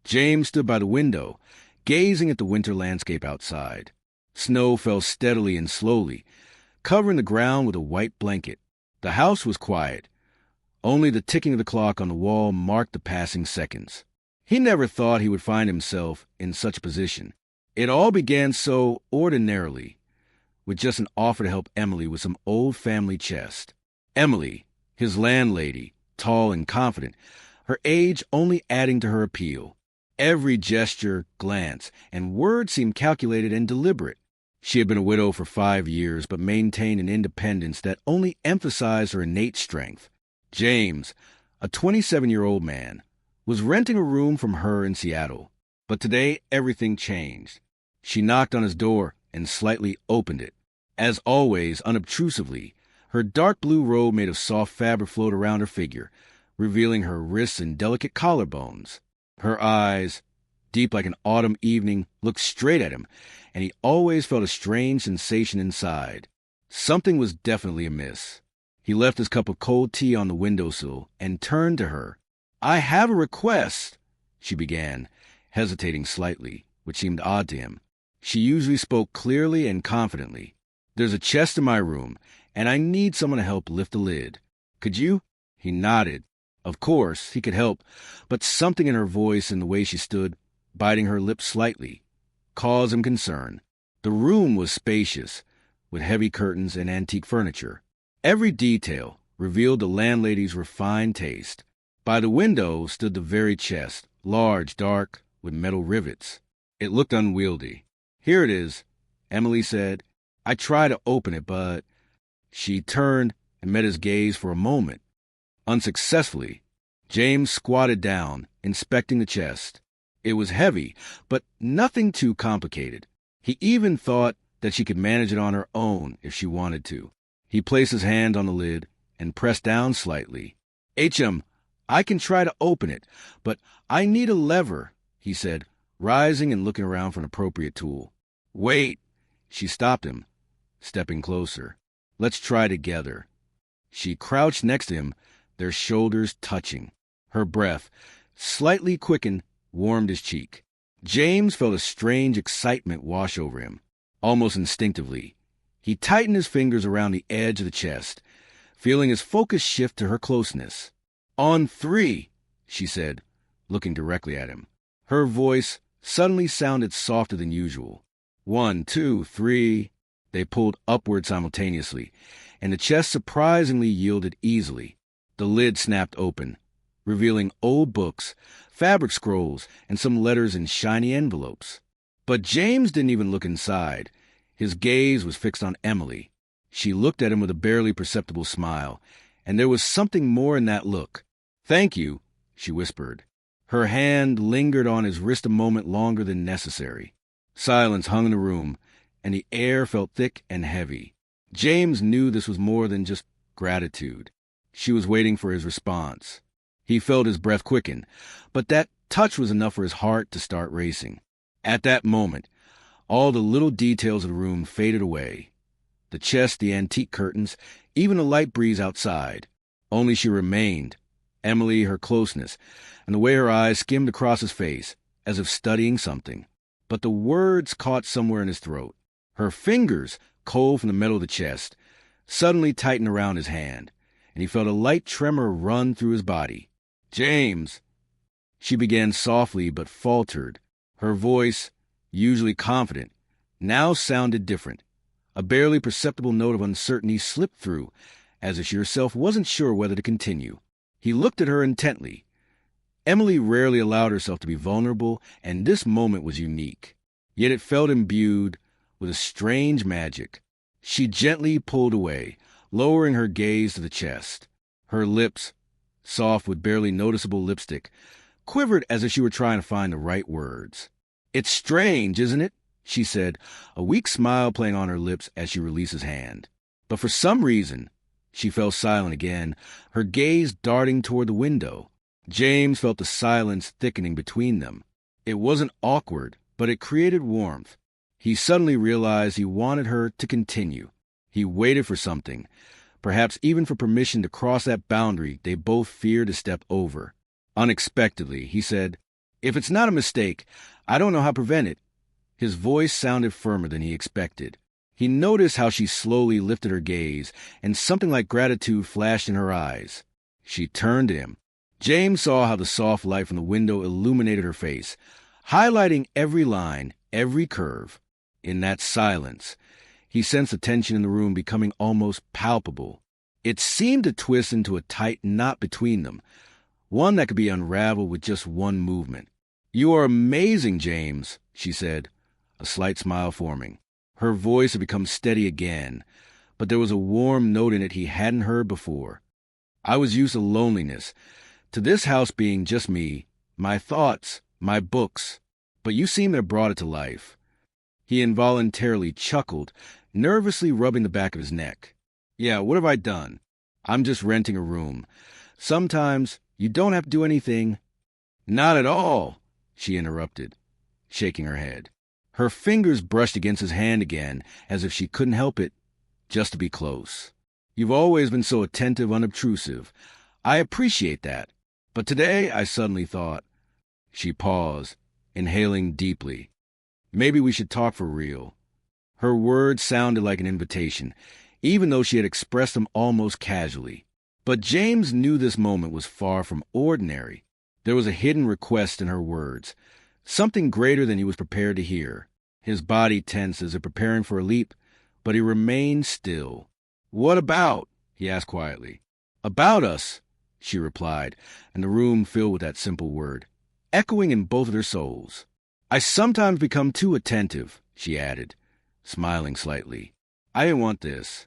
James stood by the window, gazing at the winter landscape outside. Snow fell steadily and slowly, covering the ground with a white blanket. The house was quiet. Only the ticking of the clock on the wall marked the passing seconds. He never thought he would find himself in such a position. It all began so ordinarily, with just an offer to help Emily with some old family chest. Emily, his landlady, tall and confident, her age only adding to her appeal. Every gesture, glance, and word seemed calculated and deliberate. She had been a widow for 5 years, but maintained an independence that only emphasized her innate strength. James, a 27-year-old man, was renting a room from her in Seattle. But today, everything changed. She knocked on his door and slightly opened it. As always, unobtrusively, her dark blue robe made of soft fabric flowed around her figure, revealing her wrists and delicate collarbones. Her eyes, deep like an autumn evening, looked straight at him, and he always felt a strange sensation inside. Something was definitely amiss. He left his cup of cold tea on the windowsill and turned to her. "I have a request," she began, hesitating slightly, which seemed odd to him. She usually spoke clearly and confidently. "There's a chest in my room, and I need someone to help lift the lid. Could you?" He nodded. Of course, he could help, but something in her voice and the way she stood, biting her lips slightly, caused him concern. The room was spacious, with heavy curtains and antique furniture. Every detail revealed the landlady's refined taste. By the window stood the very chest, large, dark, with metal rivets. It looked unwieldy. "Here it is," Emily said. "I tried to open it, but—" She turned and met his gaze for a moment. Unsuccessfully, James squatted down, inspecting the chest. It was heavy, but nothing too complicated. He even thought that she could manage it on her own if she wanted to. He placed his hand on the lid and pressed down slightly. I can try to open it, but I need a lever," he said, rising and looking around for an appropriate tool. "Wait!" She stopped him, stepping closer. "Let's try together." She crouched next to him, their shoulders touching. Her breath, slightly quickened, warmed his cheek. James felt a strange excitement wash over him, almost instinctively. He tightened his fingers around the edge of the chest, feeling his focus shift to her closeness. "On 3, she said, looking directly at him. Her voice suddenly sounded softer than usual. 1, 2, 3. They pulled upward simultaneously, and the chest surprisingly yielded easily. The lid snapped open, revealing old books, fabric scrolls, and some letters in shiny envelopes. But James didn't even look inside. His gaze was fixed on Emily. She looked at him with a barely perceptible smile, and there was something more in that look. "Thank you," she whispered. Her hand lingered on his wrist a moment longer than necessary. Silence hung in the room, and the air felt thick and heavy. James knew this was more than just gratitude. She was waiting for his response. He felt his breath quicken, but that touch was enough for his heart to start racing. At that moment, all the little details of the room faded away. The chest, the antique curtains, even the light breeze outside. Only she remained, Emily, her closeness, and the way her eyes skimmed across his face, as if studying something. But the words caught somewhere in his throat. Her fingers, cold from the metal of the chest, suddenly tightened around his hand, and he felt a light tremor run through his body. "James!" She began softly but faltered. Her voice, usually confident, now sounded different. A barely perceptible note of uncertainty slipped through, as if she herself wasn't sure whether to continue. He looked at her intently. Emily rarely allowed herself to be vulnerable, and this moment was unique. Yet it felt imbued with a strange magic. She gently pulled away, lowering her gaze to the chest. Her lips, soft with barely noticeable lipstick, quivered as if she were trying to find the right words. "It's strange, isn't it?" she said, a weak smile playing on her lips as she released his hand. But for some reason, she fell silent again, her gaze darting toward the window. James felt the silence thickening between them. It wasn't awkward, but it created warmth. He suddenly realized he wanted her to continue. He waited for something, perhaps even for permission to cross that boundary they both feared to step over. Unexpectedly, he said, If it's not a mistake, I don't know how to prevent it. His voice sounded firmer than he expected. He noticed how she slowly lifted her gaze, and something like gratitude flashed in her eyes. She turned to him. James saw how the soft light from the window illuminated her face, highlighting every line, every curve. In that silence, he sensed the tension in the room becoming almost palpable. It seemed to twist into a tight knot between them, one that could be unraveled with just one movement. "You are amazing, James," she said, a slight smile forming. Her voice had become steady again, but there was a warm note in it he hadn't heard before. "I was used to loneliness, to this house being just me, my thoughts, my books, but you seem to have brought it to life." He involuntarily chuckled, nervously rubbing the back of his neck. "Yeah, what have I done? I'm just renting a room. Sometimes you don't have to do anything." "Not at all," she interrupted, shaking her head. Her fingers brushed against his hand again, as if she couldn't help it, just to be close. "You've always been so attentive, unobtrusive. I appreciate that. But today I suddenly thought—" She paused, inhaling deeply. "Maybe we should talk for real." Her words sounded like an invitation, even though she had expressed them almost casually. But James knew this moment was far from ordinary. There was a hidden request in her words, something greater than he was prepared to hear. His body tensed as if preparing for a leap, but he remained still. "What about?" he asked quietly. "About us," she replied, and the room filled with that simple word, echoing in both of their souls. "I sometimes become too attentive," she added, smiling slightly. "I didn't want this."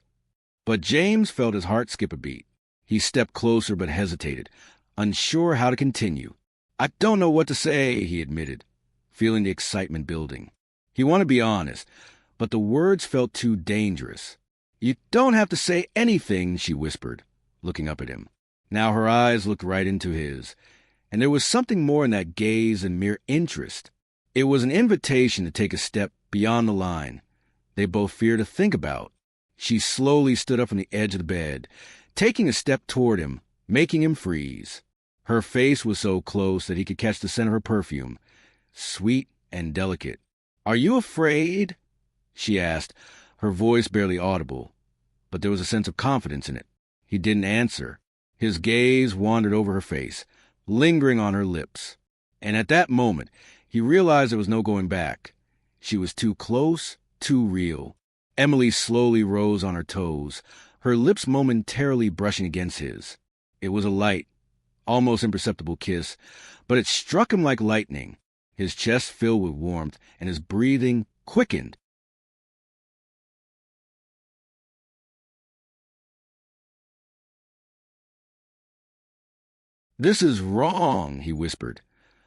But James felt his heart skip a beat. He stepped closer but hesitated, unsure how to continue. "I don't know what to say," he admitted, feeling the excitement building. He wanted to be honest, but the words felt too dangerous. "You don't have to say anything," she whispered, looking up at him. Now her eyes looked right into his, and there was something more in that gaze than mere interest. It was an invitation to take a step beyond the line they both feared to think about. She slowly stood up from the edge of the bed, taking a step toward him, making him freeze. Her face was so close that he could catch the scent of her perfume, sweet and delicate. "Are you afraid?" she asked, her voice barely audible, but there was a sense of confidence in it. He didn't answer. His gaze wandered over her face, lingering on her lips. And at that moment, he realized there was no going back. She was too close, too real. Emily slowly rose on her toes, her lips momentarily brushing against his. It was a light, almost imperceptible kiss, but it struck him like lightning. His chest filled with warmth, and his breathing quickened. "This is wrong," he whispered,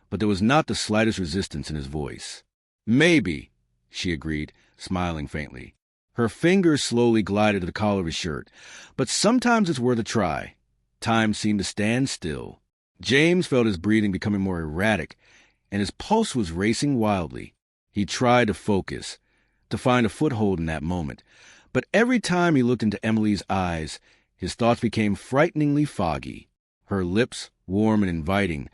but there was not the slightest resistance in his voice. "Maybe," she agreed, smiling faintly. Her fingers slowly glided to the collar of his shirt, but sometimes it's worth a try. Time seemed to stand still. James felt his breathing becoming more erratic, and his pulse was racing wildly. He tried to focus, to find a foothold in that moment, but every time he looked into Emily's eyes, his thoughts became frighteningly foggy. Her lips, warm and inviting,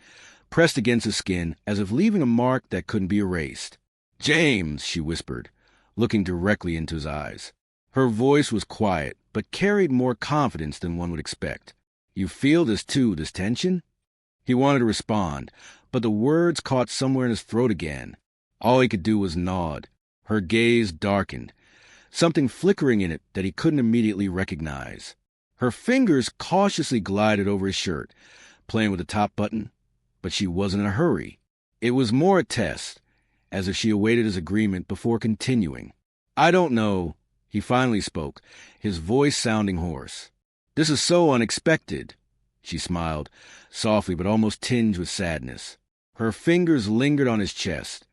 pressed against his skin as if leaving a mark that couldn't be erased. "James," she whispered, looking directly into his eyes. Her voice was quiet, but carried more confidence than one would expect. "You feel this too, this tension?" He wanted to respond, but the words caught somewhere in his throat again. All he could do was nod. Her gaze darkened, something flickering in it that he couldn't immediately recognize. Her fingers cautiously glided over his shirt, playing with the top button, but she wasn't in a hurry. It was more a test, as if she awaited his agreement before continuing. "I don't know," he finally spoke, his voice sounding hoarse. "This is so unexpected." She smiled, softly but almost tinged with sadness. Her fingers lingered on his chest,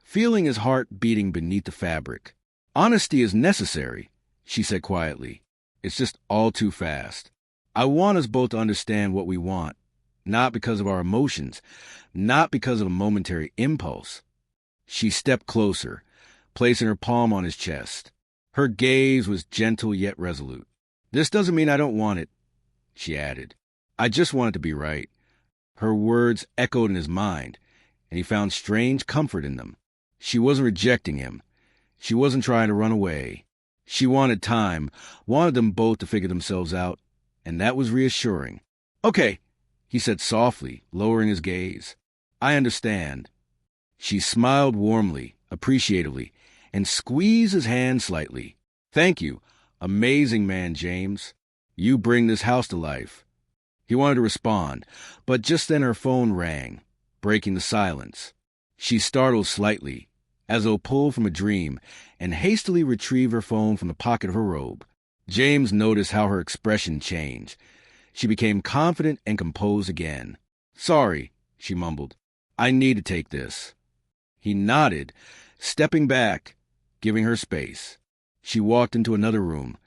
feeling his heart beating beneath the fabric. "Honesty is necessary," she said quietly. "It's just all too fast. I want us both to understand what we want, not because of our emotions, not because of a momentary impulse." She stepped closer, placing her palm on his chest. Her gaze was gentle yet resolute. "This doesn't mean I don't want it," she added. "I just want it to be right." Her words echoed in his mind, and he found strange comfort in them. She wasn't rejecting him. She wasn't trying to run away. She wanted time, wanted them both to figure themselves out, and that was reassuring. "Okay," he said softly, lowering his gaze. "I understand." She smiled warmly, appreciatively, and squeezed his hand slightly. "Thank you. Amazing man, James. You bring this house to life." He wanted to respond, but just then her phone rang, breaking the silence. She startled slightly, as though pulled from a dream, and hastily retrieved her phone from the pocket of her robe. James noticed how her expression changed. She became confident and composed again. "Sorry," she mumbled. "I need to take this." He nodded, stepping back, giving her space. She walked into another room,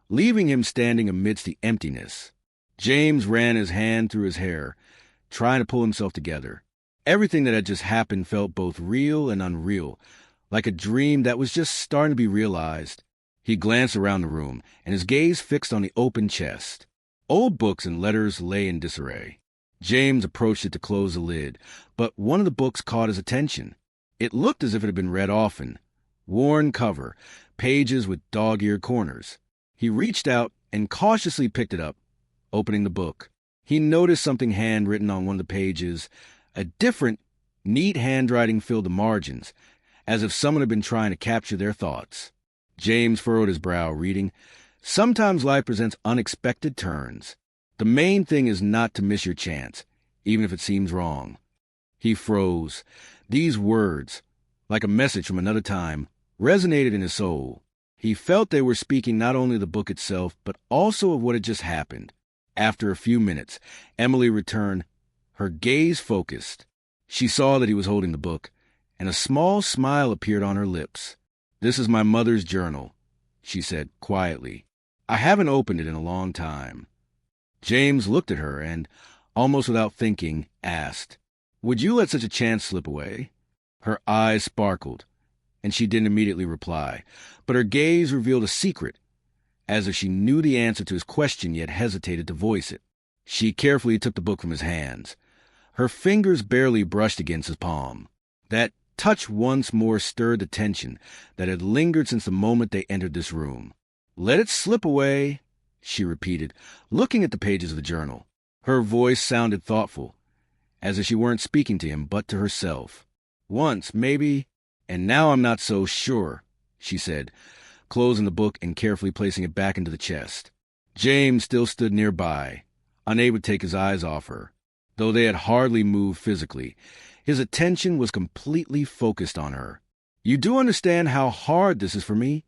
leaving him standing amidst the emptiness. James ran his hand through his hair, trying to pull himself together. Everything that had just happened felt both real and unreal, like a dream that was just starting to be realized. He glanced around the room, and his gaze fixed on the open chest. Old books and letters lay in disarray. James approached it to close the lid, but one of the books caught his attention. It looked as if it had been read often. Worn cover, pages with dog-eared corners. He reached out and cautiously picked it up, opening the book. He noticed something handwritten on one of the pages. A different, neat handwriting filled the margins, as if someone had been trying to capture their thoughts. James furrowed his brow, reading, "Sometimes life presents unexpected turns. The main thing is not to miss your chance, even if it seems wrong." He froze. These words, like a message from another time, resonated in his soul. He felt they were speaking not only of the book itself, but also of what had just happened. After a few minutes, Emily returned, her gaze focused. She saw that he was holding the book, and a small smile appeared on her lips. "This is my mother's journal," she said quietly. "I haven't opened it in a long time." James looked at her and, almost without thinking, asked, "Would you let such a chance slip away?" Her eyes sparkled, and she didn't immediately reply, but her gaze revealed a secret, as if she knew the answer to his question yet hesitated to voice it. She carefully took the book from his hands. Her fingers barely brushed against his palm. That touch once more stirred the tension that had lingered since the moment they entered this room. "Let it slip away," she repeated, looking at the pages of the journal. Her voice sounded thoughtful, as if she weren't speaking to him but to herself. "Once, maybe, and now I'm not so sure," she said, closing the book and carefully placing it back into the chest. James still stood nearby, unable to take his eyes off her. Though they had hardly moved physically, his attention was completely focused on her. "You do understand how hard this is for me?"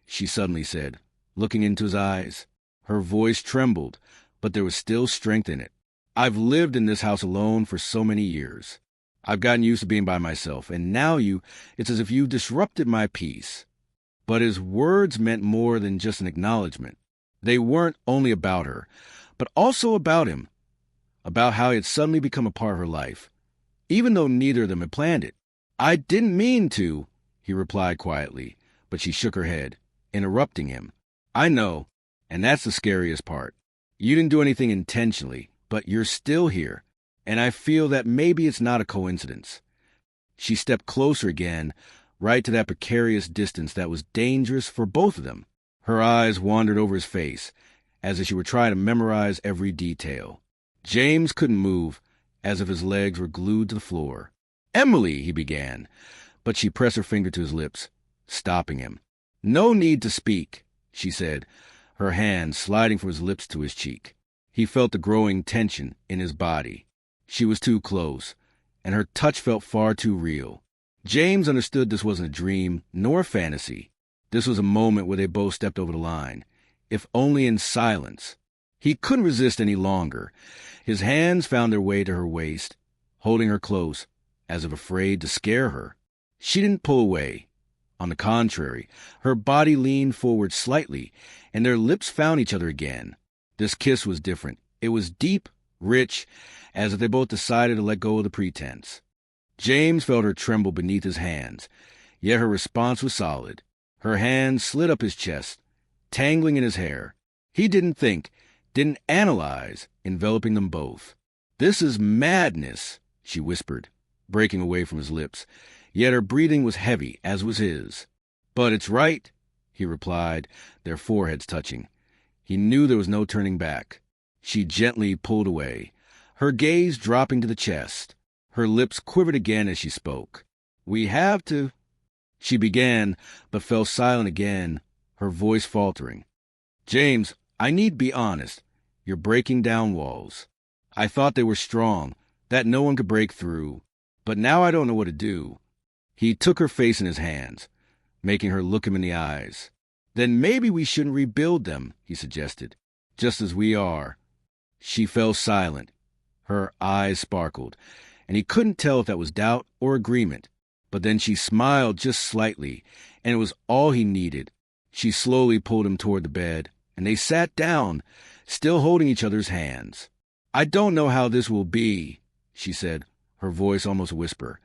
she suddenly said, looking into his eyes. Her voice trembled, but there was still strength in it. "I've lived in this house alone for so many years. I've gotten used to being by myself, and now it's as if you disrupted my peace." But his words meant more than just an acknowledgement. They weren't only about her, but also about him, about how he had suddenly become a part of her life, even though neither of them had planned it. "I didn't mean to," he replied quietly, but she shook her head, interrupting him. "I know, and that's the scariest part. You didn't do anything intentionally, but you're still here, and I feel that maybe it's not a coincidence." She stepped closer again, right to that precarious distance that was dangerous for both of them. Her eyes wandered over his face, as if she were trying to memorize every detail. James couldn't move, as if his legs were glued to the floor. "Emily," he began, but she pressed her finger to his lips, stopping him. "No need to speak," she said, her hand sliding from his lips to his cheek. He felt the growing tension in his body. She was too close, and her touch felt far too real. James understood this wasn't a dream, nor a fantasy. This was a moment where they both stepped over the line, if only in silence. He couldn't resist any longer. His hands found their way to her waist, holding her close, as if afraid to scare her. She didn't pull away. On the contrary, her body leaned forward slightly, and their lips found each other again. This kiss was different. It was deep, rich, as if they both decided to let go of the pretense. James felt her tremble beneath his hands, yet her response was solid. Her hands slid up his chest, tangling in his hair. He didn't think, didn't analyze, enveloping them both. "This is madness," she whispered, breaking away from his lips. Yet her breathing was heavy, as was his. "But it's right," he replied, their foreheads touching. He knew there was no turning back. She gently pulled away, her gaze dropping to the chest. Her lips quivered again as she spoke. "We have to," she began, but fell silent again, her voice faltering. "James, I need be honest. You're breaking down walls. I thought they were strong, that no one could break through. But now I don't know what to do." He took her face in his hands, making her look him in the eyes. "Then maybe we shouldn't rebuild them," he suggested, "just as we are." She fell silent. Her eyes sparkled, and he couldn't tell if that was doubt or agreement. But then she smiled just slightly, and it was all he needed. She slowly pulled him toward the bed, and they sat down, still holding each other's hands. "I don't know how this will be," she said, her voice almost a whisper,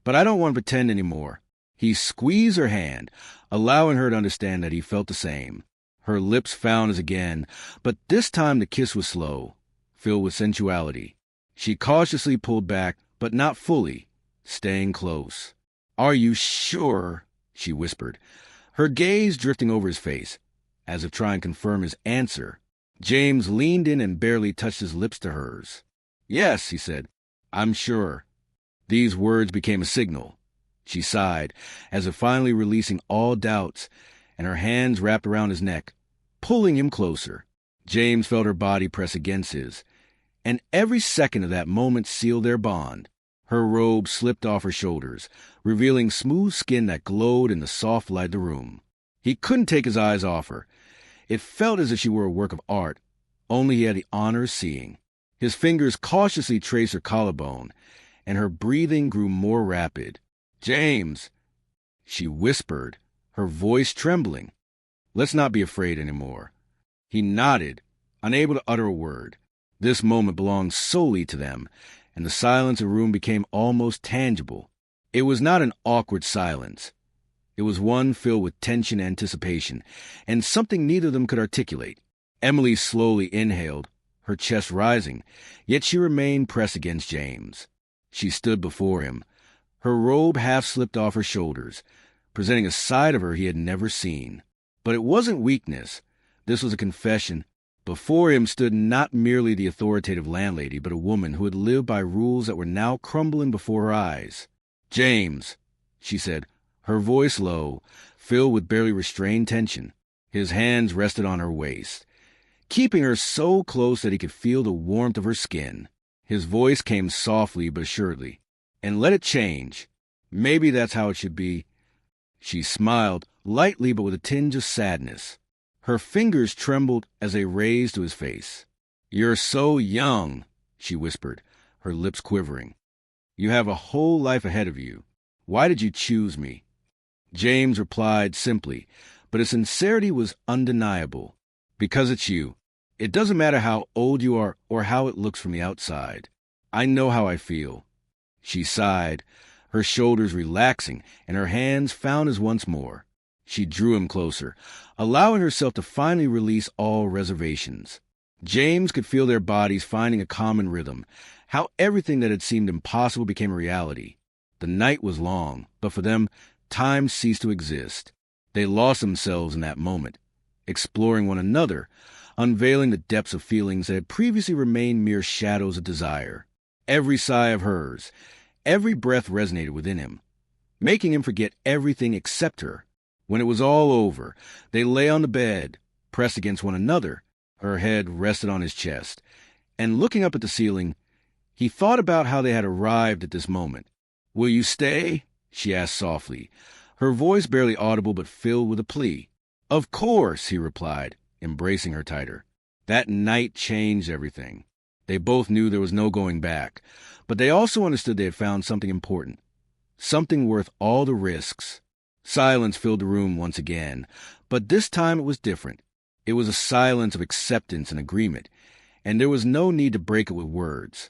"but I don't want to pretend anymore." He squeezed her hand, allowing her to understand that he felt the same. Her lips found his again, but this time the kiss was slow, filled with sensuality. She cautiously pulled back, but not fully, staying close. "Are you sure?" she whispered, her gaze drifting over his face, as if trying to confirm his answer. James leaned in and barely touched his lips to hers. "Yes," he said, "I'm sure." These words became a signal. She sighed, as if finally releasing all doubts, and her hands wrapped around his neck, pulling him closer. James felt her body press against his, and every second of that moment sealed their bond. Her robe slipped off her shoulders, revealing smooth skin that glowed in the soft light of the room. He couldn't take his eyes off her. It felt as if she were a work of art, only he had the honor of seeing. His fingers cautiously traced her collarbone, and her breathing grew more rapid. "James," she whispered, her voice trembling. "Let's not be afraid anymore." He nodded, unable to utter a word. This moment belonged solely to them, and the silence of the room became almost tangible. It was not an awkward silence. It was one filled with tension and anticipation, and something neither of them could articulate. Emily slowly inhaled, her chest rising, yet she remained pressed against James. She stood before him, her robe half slipped off her shoulders, presenting a side of her he had never seen. But it wasn't weakness. This was a confession. Before him stood not merely the authoritative landlady, but a woman who had lived by rules that were now crumbling before her eyes. "James," she said, her voice low, filled with barely restrained tension. His hands rested on her waist, keeping her so close that he could feel the warmth of her skin. His voice came softly but assuredly. "And let it change. Maybe that's how it should be." She smiled, lightly but with a tinge of sadness. Her fingers trembled as they raised to his face. "You're so young," she whispered, her lips quivering. "You have a whole life ahead of you. Why did you choose me?" James replied simply, but his sincerity was undeniable. "Because it's you. It doesn't matter how old you are or how it looks from the outside. I know how I feel." She sighed, her shoulders relaxing, and her hands found his once more. She drew him closer, allowing herself to finally release all reservations. James could feel their bodies finding a common rhythm, how everything that had seemed impossible became a reality. The night was long, but for them, time ceased to exist. They lost themselves in that moment, exploring one another, unveiling the depths of feelings that had previously remained mere shadows of desire. Every sigh of hers, every breath resonated within him, making him forget everything except her. When it was all over, they lay on the bed, pressed against one another. Her head rested on his chest, and looking up at the ceiling, he thought about how they had arrived at this moment. "Will you stay?" she asked softly, her voice barely audible but filled with a plea. "Of course," he replied, embracing her tighter. That night changed everything. They both knew there was no going back, but they also understood they had found something important, something worth all the risks. Silence filled the room once again, but this time it was different. It was a silence of acceptance and agreement, and there was no need to break it with words.